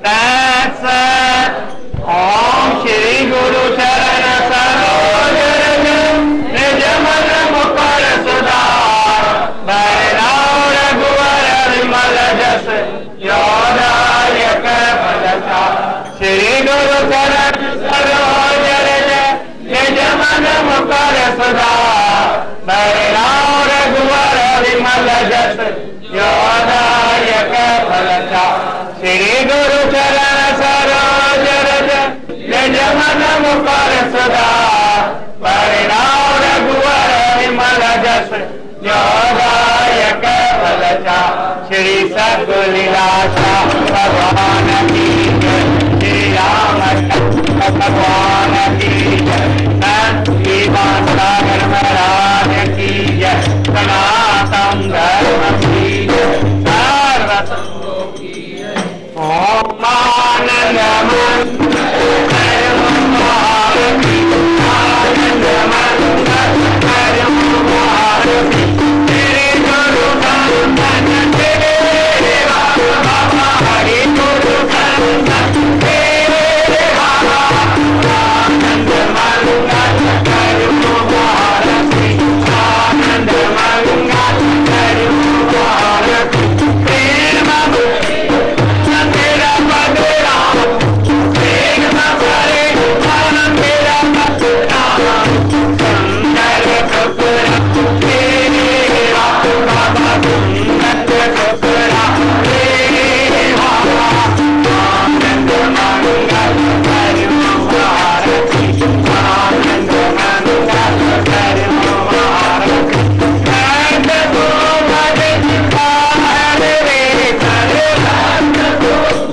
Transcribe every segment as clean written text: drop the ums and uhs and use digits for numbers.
तत्स ओम श्री गुरु चरण सरोज रज निज मन मुकुर सुधार भैरव रघुवर विमल जस योदायक फलचार। श्री गुरु चरण सरोज रज निज मन मुकुर सुधार भैरव रघुवर विमल जस योदायक फलचार। श्री गुरु चरण सरोज रज निज मन मुकुर सुधार भैरव रघुवर विमल जस योदायक फलचार। श्री सतुलीलासा भगवान की जय। श्री रामचंद्र भगवान की जय। जीवन सागर महाराज की जय। सनातन धर्म की जय। सर्वसंगों की जय। ओम आनंद मंगल हरिओम भारती आनंद मंगल हरिओम भारती। श्री गुरु संतन सेवा बाबा हरि गुरु संतन सेवा आनंद मंगल हरिओम भारती आनंद मंगल हरिओम भारती। प्रेम मेरा बदरा प्रेम करे मेरा बदरा सुंदर टुकड़ा तेरा बाबा सुंदर टुकड़ा तेरा आनंद मंगल हरिओम भारती आनंद मंगल हरिओम भारती। नंद गोबर बाहर रे कर नंद भारती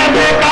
Give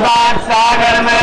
बात सागर में